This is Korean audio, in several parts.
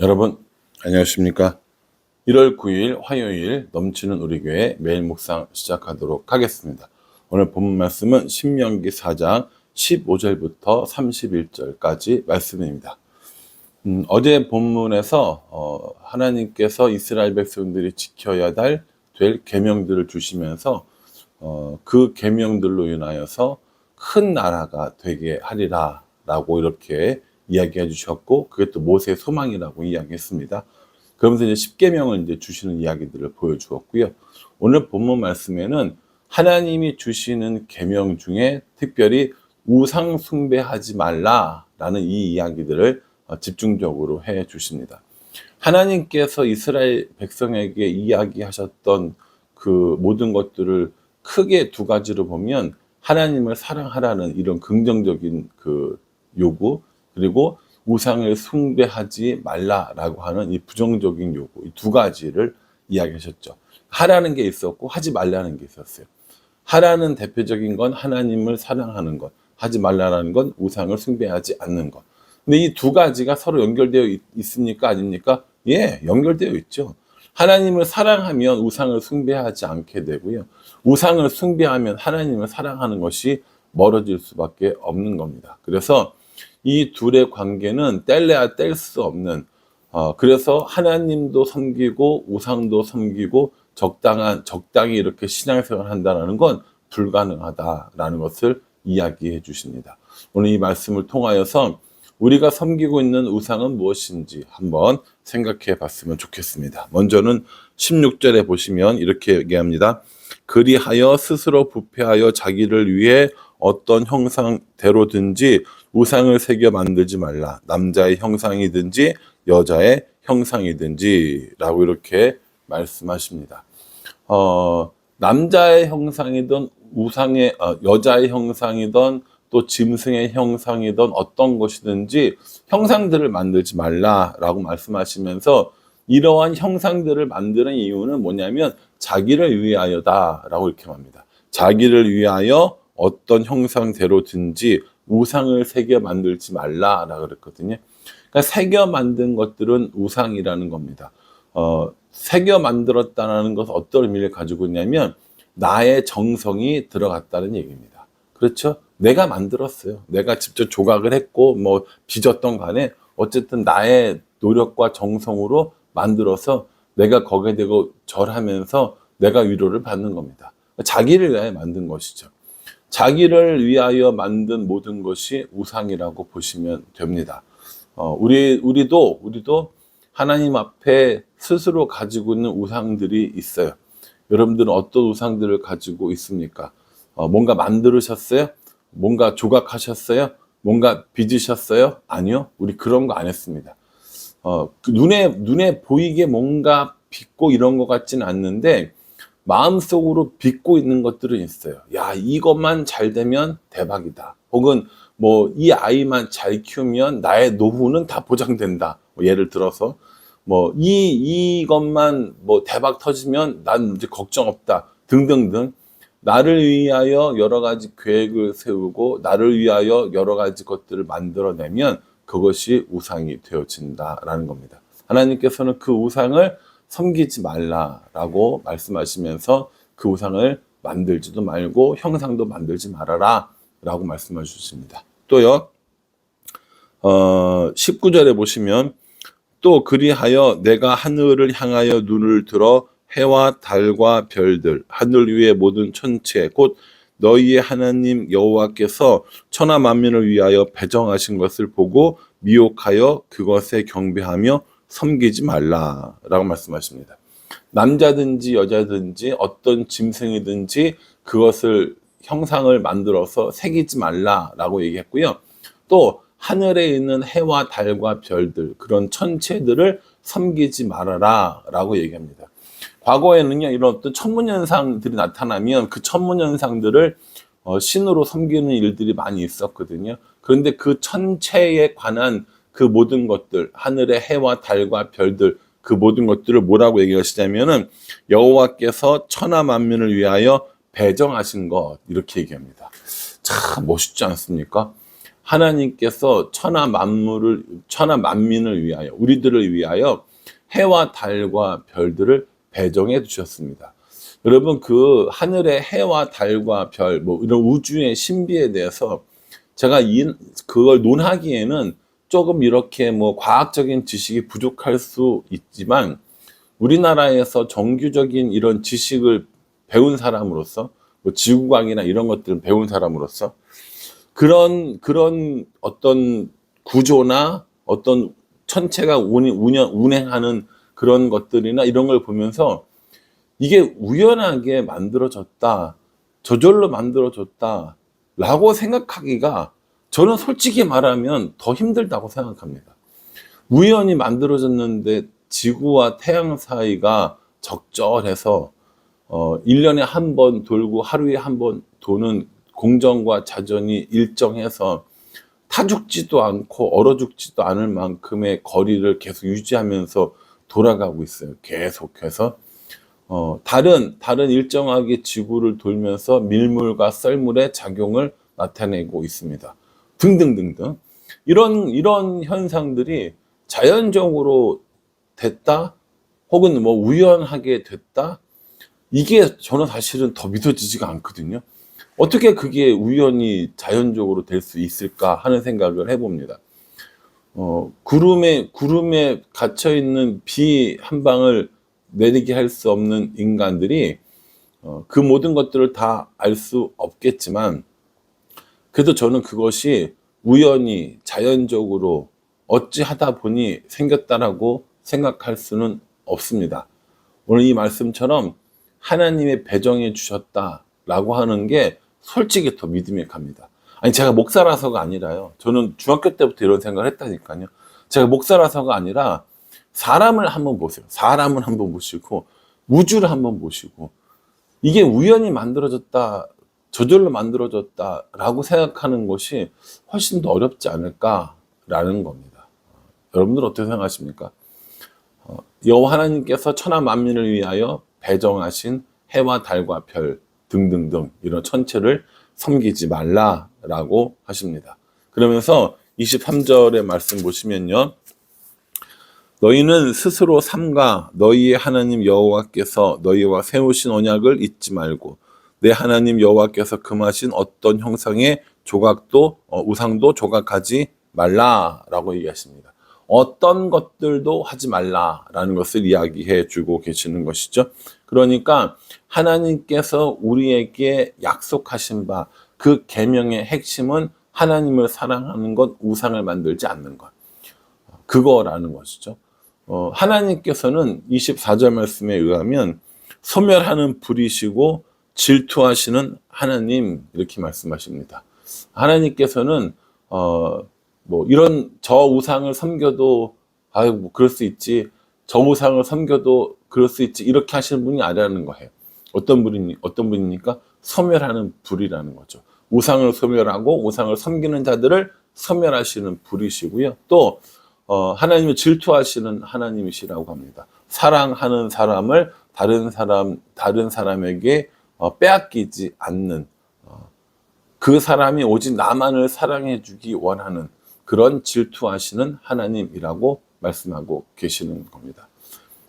여러분 안녕하십니까? 1월 9일 화요일 넘치는 우리 교회 매일 묵상 시작하도록 하겠습니다. 오늘 본문 말씀은 신명기 4장 15절부터 31절까지 말씀입니다. 어제 본문에서 하나님께서 이스라엘 백성들이 지켜야 될 계명들을 주시면서 그 계명들로 인하여서 큰 나라가 되게 하리라 라고 이렇게 이야기해 주셨고, 그게 또 모세의 소망이라고 이야기했습니다. 그러면서 이제 10계명을 이제 주시는 이야기들을 보여주었고요. 오늘 본문 말씀에는 하나님이 주시는 계명 중에 특별히 우상 숭배하지 말라라는 이 이야기들을 집중적으로 해 주십니다. 하나님께서 이스라엘 백성에게 이야기하셨던 그 모든 것들을 크게 두 가지로 보면, 하나님을 사랑하라는 이런 긍정적인 그 요구, 그리고 우상을 숭배하지 말라라고 하는 이 부정적인 요구, 이 두 가지를 이야기하셨죠. 하라는 게 있었고 하지 말라는 게 있었어요. 하라는 대표적인 건 하나님을 사랑하는 것, 하지 말라는 건 우상을 숭배하지 않는 것. 근데 이 두 가지가 서로 연결되어 있습니까? 아닙니까? 예, 연결되어 있죠. 하나님을 사랑하면 우상을 숭배하지 않게 되고요. 우상을 숭배하면 하나님을 사랑하는 것이 멀어질 수밖에 없는 겁니다. 그래서 이 둘의 관계는 뗄래야 뗄 수 없는, 그래서 하나님도 섬기고 우상도 섬기고 적당히 이렇게 신앙생활을 한다는 건 불가능하다라는 것을 이야기해 주십니다. 오늘 이 말씀을 통하여서 우리가 섬기고 있는 우상은 무엇인지 한번 생각해 봤으면 좋겠습니다. 먼저는 16절에 보시면 이렇게 얘기합니다. 그리하여 스스로 부패하여 자기를 위해 어떤 형상대로든지 우상을 새겨 만들지 말라. 남자의 형상이든지 여자의 형상이든지 라고 이렇게 말씀하십니다. 남자의 형상이든 여자의 형상이든 또 짐승의 형상이든 어떤 것이든지 형상들을 만들지 말라라고 말씀하시면서, 이러한 형상들을 만드는 이유는 뭐냐면 자기를 위하여다라고 이렇게 말합니다. 자기를 위하여 어떤 형상대로든지 우상을 새겨 만들지 말라라고 그랬거든요. 그러니까 새겨 만든 것들은 우상이라는 겁니다. 새겨 만들었다는 것은 어떤 의미를 가지고 있냐면 나의 정성이 들어갔다는 얘기입니다. 그렇죠? 내가 만들었어요. 내가 직접 조각을 했고 뭐 빚었던 간에 어쨌든 나의 노력과 정성으로 만들어서 내가 거기에 대고 절하면서 내가 위로를 받는 겁니다. 자기를 위하여 만든 것이죠. 자기를 위하여 만든 모든 것이 우상이라고 보시면 됩니다. 우리도 하나님 앞에 스스로 가지고 있는 우상들이 있어요. 여러분들은 어떤 우상들을 가지고 있습니까? 뭔가 만들으셨어요? 뭔가 조각하셨어요? 뭔가 빚으셨어요? 아니요. 우리 그런 거 안 했습니다. 눈에 보이게 뭔가 빚고 이런 것 같지는 않는데 마음속으로 빚고 있는 것들은 있어요. 야, 이것만 잘 되면 대박이다. 혹은 뭐 이 아이만 잘 키우면 나의 노후는 다 보장된다. 뭐 예를 들어서 뭐 이것만 뭐 대박 터지면 난 이제 걱정 없다. 등등등. 나를 위하여 여러 가지 계획을 세우고 나를 위하여 여러 가지 것들을 만들어내면 그것이 우상이 되어진다라는 겁니다. 하나님께서는 그 우상을 섬기지 말라라고 말씀하시면서 그 우상을 만들지도 말고 형상도 만들지 말아라 라고 말씀해 주십니다. 또요, 19절에 보시면 또 그리하여 내가 하늘을 향하여 눈을 들어 해와 달과 별들, 하늘 위의 모든 천체, 곧 너희의 하나님 여호와께서 천하 만민을 위하여 배정하신 것을 보고 미혹하여 그것에 경배하며 섬기지 말라라고 말씀하십니다. 남자든지 여자든지 어떤 짐승이든지 그것을 형상을 만들어서 새기지 말라라고 얘기했고요. 또 하늘에 있는 해와 달과 별들, 그런 천체들을 섬기지 말아라라고 얘기합니다. 과거에는요, 이런 어떤 천문현상들이 나타나면 그 천문현상들을 신으로 섬기는 일들이 많이 있었거든요. 그런데 그 천체에 관한 그 모든 것들, 하늘의 해와 달과 별들, 그 모든 것들을 뭐라고 얘기하시냐면은 여호와께서 천하 만민을 위하여 배정하신 것, 이렇게 얘기합니다. 참 멋있지 않습니까? 하나님께서 천하 만민을 위하여, 우리들을 위하여 해와 달과 별들을 배정해 주셨습니다. 여러분, 그 하늘의 해와 달과 별, 뭐 이런 우주의 신비에 대해서 제가 그걸 논하기에는 조금 이렇게 뭐 과학적인 지식이 부족할 수 있지만, 우리나라에서 정규적인 이런 지식을 배운 사람으로서, 뭐 지구과학이나 이런 것들을 배운 사람으로서 그런 어떤 구조나 어떤 천체가 운행하는 그런 것들이나 이런 걸 보면서 이게 우연하게 만들어졌다, 저절로 만들어졌다 라고 생각하기가, 저는 솔직히 말하면 더 힘들다고 생각합니다. 우연히 만들어졌는데 지구와 태양 사이가 적절해서 1년에 한 번 돌고 하루에 한 번 도는 공전과 자전이 일정해서 타 죽지도 않고 얼어 죽지도 않을 만큼의 거리를 계속 유지하면서 돌아가고 있어요. 계속해서 다른 일정하게 지구를 돌면서 밀물과 썰물의 작용을 나타내고 있습니다. 등등등등. 이런 현상들이 자연적으로 됐다, 혹은 뭐 우연하게 됐다, 이게 저는 사실은 더 믿어지지가 않거든요. 어떻게 그게 우연히 자연적으로 될 수 있을까 하는 생각을 해봅니다. 구름에 갇혀 있는 비 한 방을 내리게 할 수 없는 인간들이 그 모든 것들을 다 알 수 없겠지만, 그래도 저는 그것이 우연히 자연적으로 어찌하다 보니 생겼다라고 생각할 수는 없습니다. 오늘 이 말씀처럼 하나님의 배정해 주셨다라고 하는 게 솔직히 더 믿음이 갑니다. 아니, 제가 목사라서가 아니라요. 저는 중학교 때부터 이런 생각을 했다니까요. 제가 목사라서가 아니라 사람을 한번 보세요. 사람을 한번 보시고 우주를 한번 보시고, 이게 우연히 만들어졌다, 저절로 만들어졌다라고 생각하는 것이 훨씬 더 어렵지 않을까라는 겁니다. 여러분들 어떻게 생각하십니까? 여호와 하나님께서 천하 만민을 위하여 배정하신 해와 달과 별 등등등 이런 천체를 섬기지 말라라고 하십니다. 그러면서 23절의 말씀 보시면요, 너희는 스스로 삼가 너희의 하나님 여호와께서 너희와 세우신 언약을 잊지 말고 내 하나님 여호와께서 금하신 어떤 형상의 조각도 우상도 조각하지 말라라고 얘기하십니다. 어떤 것들도 하지 말라라는 것을 이야기해 주고 계시는 것이죠. 그러니까 하나님께서 우리에게 약속하신 바, 그 계명의 핵심은 하나님을 사랑하는 것, 우상을 만들지 않는 것, 그거라는 것이죠. 하나님께서는 24절 말씀에 의하면 소멸하는 불이시고 질투하시는 하나님, 이렇게 말씀하십니다. 하나님께서는 뭐 이런 저 우상을 섬겨도 아유 뭐 그럴 수 있지, 저 우상을 섬겨도 그럴 수 있지, 이렇게 하시는 분이 아니라는 거예요. 어떤 분입니까? 소멸하는 불이라는 거죠. 우상을 소멸하고 우상을 섬기는 자들을 소멸하시는 불이시고요. 또 하나님을 질투하시는 하나님이시라고 합니다. 사랑하는 사람을 다른 사람에게 빼앗기지 않는, 그 사람이 오직 나만을 사랑해 주기 원하는 그런 질투하시는 하나님이라고 말씀하고 계시는 겁니다.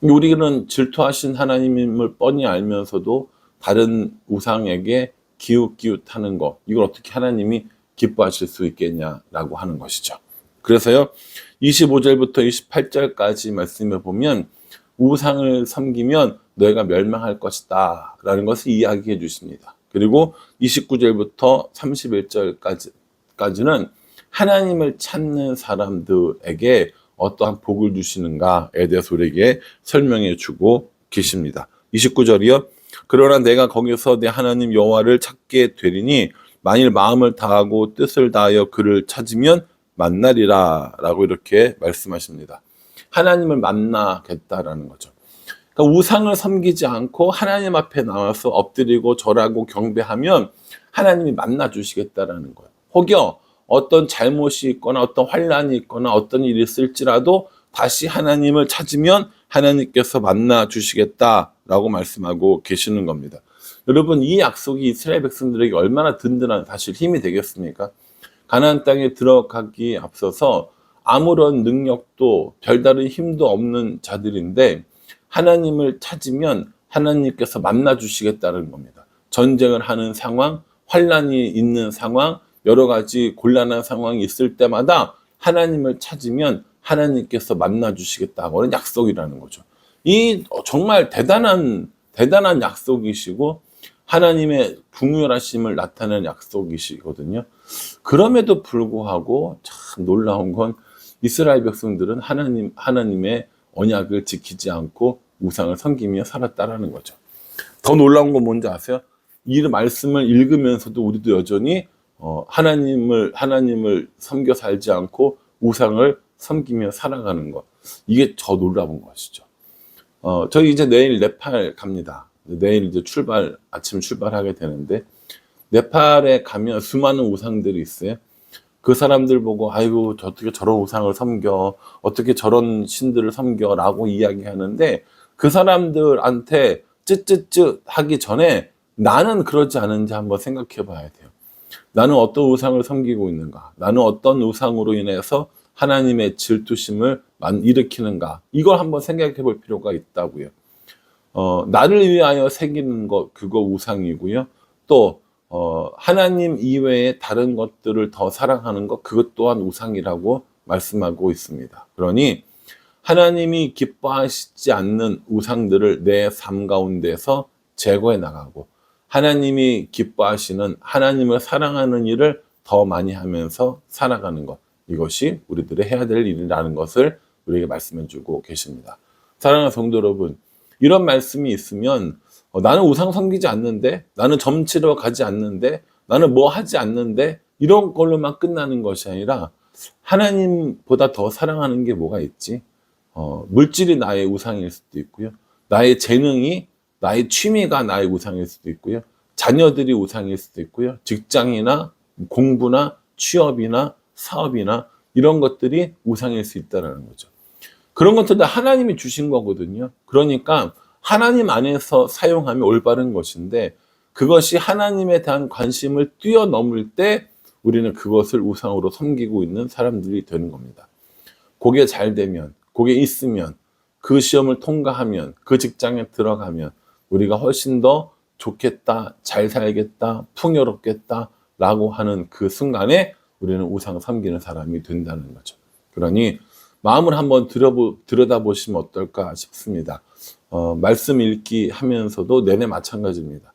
우리는 질투하신 하나님임을 뻔히 알면서도 다른 우상에게 기웃기웃하는 거, 이걸 어떻게 하나님이 기뻐하실 수 있겠냐라고 하는 것이죠. 그래서요, 25절부터 28절까지 말씀을 보면 우상을 섬기면 너희가 멸망할 것이다 라는 것을 이야기해 주십니다. 그리고 29절부터 31절까지는 하나님을 찾는 사람들에게 어떠한 복을 주시는가에 대해서 우리에게 설명해 주고 계십니다. 29절이요. 그러나 내가 거기서 내 하나님 여호와를 찾게 되리니 만일 마음을 다하고 뜻을 다하여 그를 찾으면 만나리라 라고 이렇게 말씀하십니다. 하나님을 만나겠다라는 거죠. 그러니까 우상을 섬기지 않고 하나님 앞에 나와서 엎드리고 절하고 경배하면 하나님이 만나 주시겠다라는 거예요. 혹여 어떤 잘못이 있거나 어떤 환난이 있거나 어떤 일이 있을지라도 다시 하나님을 찾으면 하나님께서 만나 주시겠다라고 말씀하고 계시는 겁니다. 여러분, 이 약속이 이스라엘 백성들에게 얼마나 든든한 사실 힘이 되겠습니까? 가나안 땅에 들어가기에 앞서서 아무런 능력도 별다른 힘도 없는 자들인데 하나님을 찾으면 하나님께서 만나 주시겠다는 겁니다. 전쟁을 하는 상황, 환난이 있는 상황, 여러 가지 곤란한 상황이 있을 때마다 하나님을 찾으면 하나님께서 만나 주시겠다고는 약속이라는 거죠. 이 정말 대단한 약속이시고 하나님의 궁휼하심을 나타내는 약속이시거든요. 그럼에도 불구하고 참 놀라운 건 이스라엘 백성들은 하나님의 언약을 지키지 않고 우상을 섬기며 살았다라는 거죠. 더 놀라운 건 뭔지 아세요? 이 말씀을 읽으면서도 우리도 여전히 하나님을 섬겨 살지 않고 우상을 섬기며 살아가는 것. 이게 더 놀라운 것이죠. 저희 이제 내일 네팔 갑니다. 내일 이제 아침 출발하게 되는데, 네팔에 가면 수많은 우상들이 있어요. 그 사람들 보고, 아이고, 어떻게 저런 우상을 섬겨, 어떻게 저런 신들을 섬겨, 라고 이야기하는데, 그 사람들한테 쯧쯧쯧 하기 전에 나는 그러지 않은지 한번 생각해 봐야 돼요. 나는 어떤 우상을 섬기고 있는가? 나는 어떤 우상으로 인해서 하나님의 질투심을 일으키는가? 이걸 한번 생각해 볼 필요가 있다고요. 나를 위하여 새기는 것, 그거 우상이고요. 또 하나님 이외에 다른 것들을 더 사랑하는 것, 그것 또한 우상이라고 말씀하고 있습니다. 그러니 하나님이 기뻐하시지 않는 우상들을 내 삶 가운데서 제거해 나가고, 하나님이 기뻐하시는 하나님을 사랑하는 일을 더 많이 하면서 살아가는 것, 이것이 우리들의 해야 될 일이라는 것을 우리에게 말씀해 주고 계십니다. 사랑하는 성도 여러분, 이런 말씀이 있으면 나는 우상 섬기지 않는데, 나는 점치러 가지 않는데, 나는 뭐 하지 않는데, 이런 걸로만 끝나는 것이 아니라 하나님보다 더 사랑하는 게 뭐가 있지? 물질이 나의 우상일 수도 있고요. 나의 재능이, 나의 취미가 나의 우상일 수도 있고요. 자녀들이 우상일 수도 있고요. 직장이나 공부나 취업이나 사업이나 이런 것들이 우상일 수 있다는 거죠. 그런 것들 다 하나님이 주신 거거든요. 그러니까 하나님 안에서 사용하면 올바른 것인데, 그것이 하나님에 대한 관심을 뛰어넘을 때 우리는 그것을 우상으로 섬기고 있는 사람들이 되는 겁니다. 그게 잘 되면, 그게 있으면, 그 시험을 통과하면, 그 직장에 들어가면 우리가 훨씬 더 좋겠다, 잘 살겠다, 풍요롭겠다 라고 하는 그 순간에 우리는 우상 섬기는 사람이 된다는 거죠. 그러니 마음을 한번 들여다보시면 어떨까 싶습니다. 말씀 읽기 하면서도 내내 마찬가지입니다.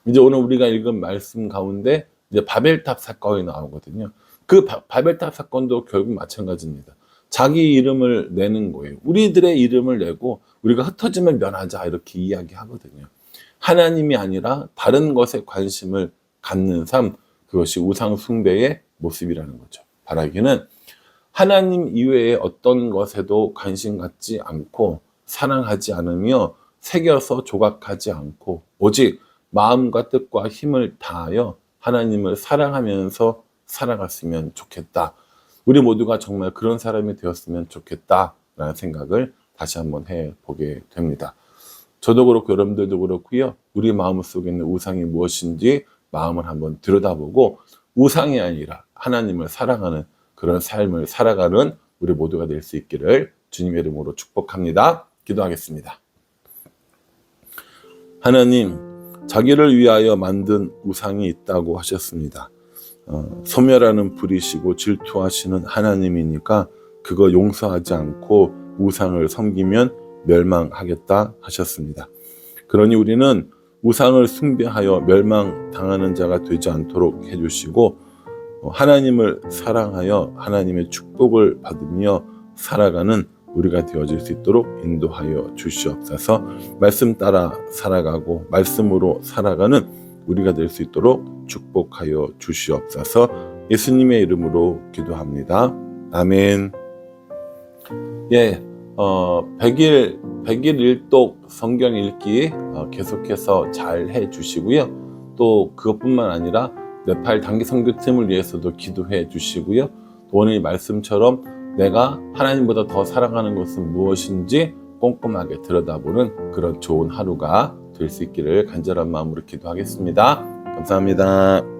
이제 오늘 우리가 읽은 말씀 가운데 이제 바벨탑 사건이 나오거든요. 그 바벨탑 사건도 결국 마찬가지입니다. 자기 이름을 내는 거예요. 우리들의 이름을 내고 우리가 흩어지면 면하자 이렇게 이야기하거든요. 하나님이 아니라 다른 것에 관심을 갖는 삶, 그것이 우상 숭배의 모습이라는 거죠. 바라기는 하나님 이외의 어떤 것에도 관심 갖지 않고 사랑하지 않으며 새겨서 조각하지 않고 오직 마음과 뜻과 힘을 다하여 하나님을 사랑하면서 살아갔으면 좋겠다. 우리 모두가 정말 그런 사람이 되었으면 좋겠다라는 생각을 다시 한번 해보게 됩니다. 저도 그렇고 여러분들도 그렇고요. 우리 마음 속에 있는 우상이 무엇인지 마음을 한번 들여다보고 우상이 아니라 하나님을 사랑하는 그런 삶을 살아가는 우리 모두가 될 수 있기를 주님의 이름으로 축복합니다. 기도하겠습니다. 하나님, 자기를 위하여 만든 우상이 있다고 하셨습니다. 소멸하는 불이시고 질투하시는 하나님이니까 그거 용서하지 않고 우상을 섬기면 멸망하겠다 하셨습니다. 그러니 우리는 우상을 숭배하여 멸망당하는 자가 되지 않도록 해주시고 하나님을 사랑하여 하나님의 축복을 받으며 살아가는 우리가 되어질 수 있도록 인도하여 주시옵소서. 말씀 따라 살아가고 말씀으로 살아가는 우리가 될 수 있도록 축복하여 주시옵소서. 예수님의 이름으로 기도합니다. 아멘. 예, 100일 일독 성경 읽기 계속해서 잘 해주시고요. 또 그것뿐만 아니라 네팔 단기 선교팀을 위해서도 기도해 주시고요. 또 오늘 말씀처럼 내가 하나님보다 더 사랑하는 것은 무엇인지 꼼꼼하게 들여다보는 그런 좋은 하루가 될 수 있기를 간절한 마음으로 기도하겠습니다. 감사합니다.